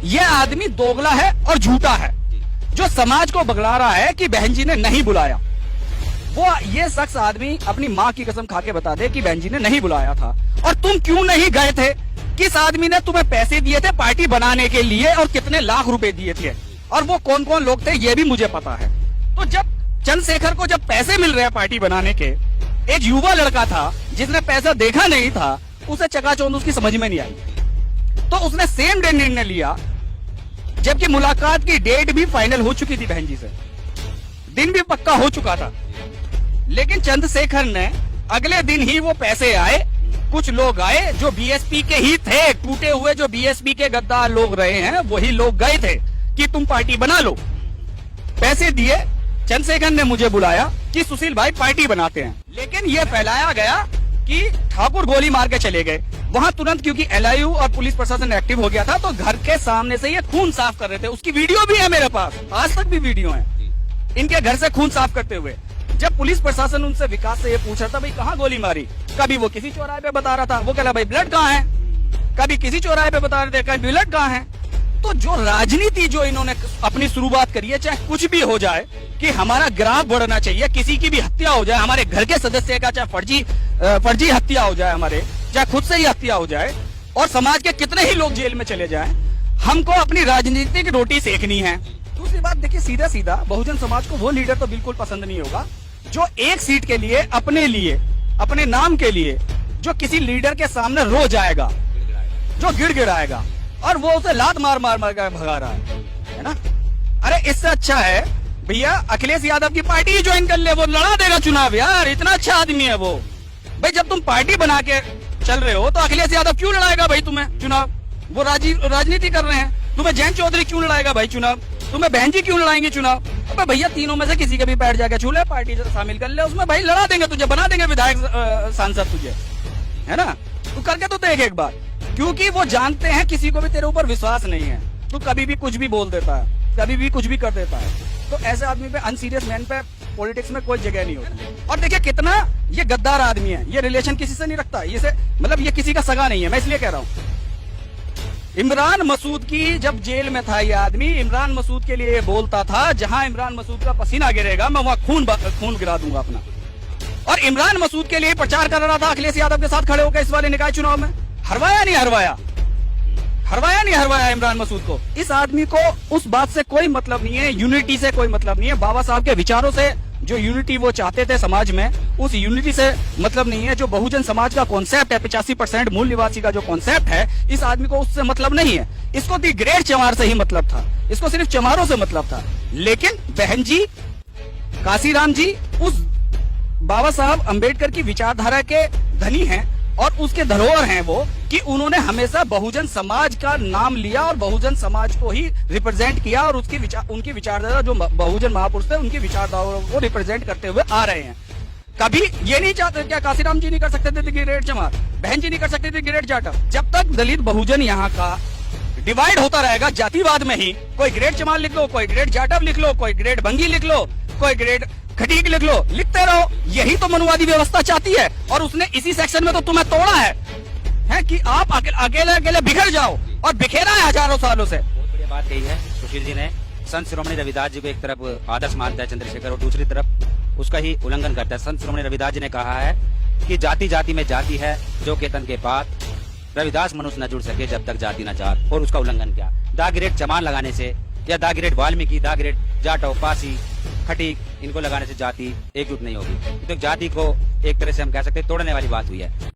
ये आदमी दोगला है और झूठा है, जो समाज को बगला रहा है कि बहन जी ने नहीं बुलाया। वो ये शख्स आदमी अपनी माँ की कसम खा के बता दे कि बहन जी ने नहीं बुलाया था। और तुम क्यों नहीं गए थे? किस आदमी ने तुम्हें पैसे दिए थे पार्टी बनाने के लिए और कितने लाख रुपए दिए थे, और वो कौन कौन लोग थे ये भी मुझे पता है। तो जब चंद्रशेखर को जब पैसे मिल रहे हैं पार्टी बनाने के, एक युवा लड़का था जिसने पैसा देखा नहीं था, उसे चकाचौंध उसकी समझ में नहीं आई, तो उसने सेम डे निर्णय लिया, जबकि मुलाकात की डेट भी फाइनल हो चुकी थी बहन जी से, दिन भी पक्का हो चुका था। लेकिन चंद्रशेखर ने अगले दिन ही वो पैसे आए, कुछ लोग आए जो बीएसपी के ही थे, टूटे हुए जो बीएसपी के गद्दार लोग रहे हैं वही लोग गए थे कि तुम पार्टी बना लो। पैसे दिए, चंद्रशेखर ने मुझे बुलाया कि सुशील भाई पार्टी बनाते हैं, लेकिन ये फैलाया गया कि ठाकुर गोली मार के चले गए। वहां तुरंत क्योंकि एलआईयू और पुलिस प्रशासन एक्टिव हो गया था, तो घर के सामने से ये खून साफ कर रहे थे। उसकी वीडियो भी है मेरे पास, आज तक भी वीडियो है इनके घर से खून साफ करते हुए। जब पुलिस प्रशासन उनसे विकास से ये पूछ रहा था भाई कहाँ गोली मारी, कभी वो किसी चौराहे पे बता रहा था, वो कह रहा भाई ब्लड कहाँ है, कभी किसी चौराहे पे बता रहे थे कभी ब्लड कहाँ है। तो जो राजनीति जो इन्होंने अपनी शुरुआत करी है, चाहे कुछ भी हो जाए कि हमारा ग्राफ बढ़ना चाहिए, किसी की भी हत्या हो जाए, हमारे घर के सदस्य का चाहे फर्जी हत्या हो जाए, हमारे चाहे खुद से ही हत्या हो जाए, और समाज के कितने ही लोग जेल में चले जाएं, हमको अपनी राजनीतिक रोटी सेकनी है। दूसरी बात देखिए, सीधा सीधा बहुजन समाज को वो लीडर तो बिल्कुल पसंद नहीं होगा जो एक सीट के लिए, अपने नाम के लिए, जो किसी लीडर के सामने रो जाएगा, जो गिड़गिड़ाएगा और वो उसे लात मार मार कर भगा रहा है ना। अरे इससे अच्छा है भैया अखिलेश यादव की पार्टी ही ज्वाइन कर ले, वो लड़ा देगा चुनाव यार, इतना अच्छा आदमी है वो। भाई जब तुम पार्टी बना के चल रहे हो तो अखिलेश यादव क्यों लड़ाएगा भाई तुम्हें चुनाव? वो राजनीति कर रहे हैं। तुम्हें जयंत चौधरी क्यों लड़ाएगा भाई चुनाव? तुम्हें बहन जी क्यों लड़ाएंगे चुनाव? अबे भैया तीनों में से किसी के भी पैर जाके छू ले, पार्टी से शामिल कर ले, उसमें भाई लड़ा देंगे तुझे, बना देंगे विधायक सांसद तुझे, है ना। तू करके तो देख एक बार, क्योंकि वो जानते हैं किसी को भी तेरे ऊपर विश्वास नहीं है, तू कभी भी कुछ भी बोल देता है, कभी भी कुछ भी कर देता है। तो ऐसे आदमी पे, अनसीरियस मैन पे पॉलिटिक्स में कोई जगह नहीं होती। और देखिए कितना ये गद्दार आदमी है, ये रिलेशन किसी से नहीं रखता, ये मतलब ये किसी का सगा नहीं है। मैं इसलिए कह रहा हूँ, इमरान मसूद की जब जेल में था ये आदमी, इमरान मसूद के लिए बोलता था जहां इमरान मसूद का पसीना गिरेगा मैं वहां खून गिरा दूंगा अपना। और इमरान मसूद के लिए प्रचार कर रहा था अखिलेश यादव के साथ खड़े होकर इस वाले निकाय चुनाव में। हरवाया नहीं हरवाया इमरान मसूद को। इस आदमी को उस बात से कोई मतलब नहीं है, यूनिटी से कोई मतलब नहीं है, बाबा साहब के विचारों से जो यूनिटी वो चाहते थे समाज में, उस यूनिटी से मतलब नहीं है। जो बहुजन समाज का कॉन्सेप्ट है, 85% मूल निवासी का जो कॉन्सेप्ट है, इस आदमी को उससे मतलब नहीं है। इसको दी ग्रेट चमार से ही मतलब था, इसको सिर्फ चमारों से मतलब था। लेकिन बहन जी, काशीराम जी उस बाबा साहब अंबेडकर की विचारधारा के धनी हैं और उसके धरोहर हैं वो, कि उन्होंने हमेशा बहुजन समाज का नाम लिया और बहुजन समाज को ही रिप्रेजेंट किया, और उनकी विचारधारा जो बहुजन महापुरुष थे उनकी विचारधारा को रिप्रेजेंट करते हुए आ रहे हैं। कभी ये नहीं चाहते, क्या काशीराम जी नहीं कर सकते थे ग्रेट चमार, बहन जी नहीं कर सकते थे ग्रेट जाटव? जब तक दलित बहुजन यहाँ का डिवाइड होता रहेगा जातिवाद में ही, कोई ग्रेट चमार लिख लो, कोई ग्रेट जाटव लिख लो, कोई ग्रेट बंगी लिख लो, कोई ग्रेट खटीक लिख लो, लिखते रहो। यही तो मनुवादी व्यवस्था चाहती है, और उसने इसी सेक्शन में तो तुम्हें तोड़ा है कि आप अकेले बिखर जाओ, और बिखेरा है हजारों सालों से। बहुत बढ़िया बात कही है सुशील जी ने। संत शिरोमणि रविदास जी को एक तरफ आदर्श मानता है चंद्रशेखर, और दूसरी तरफ उसका ही उल्लंघन करता है। संत शिरोमणि रविदास जी ने कहा है कि जाति जाति में जाति है जो केतन के पात, रविदास मनुष्य न जुड़ सके जब तक जाति न जात, और उसका उल्लंघन किया। द ग्रेट चमार लगाने से, या the great Valmiki, the great Jatav, Pasi, Khatik, इनको लगाने से जाति एकजुट नहीं होगी। तो जाति को एक तरह से हम कह सकते हैं तोड़ने वाली बात हुई है।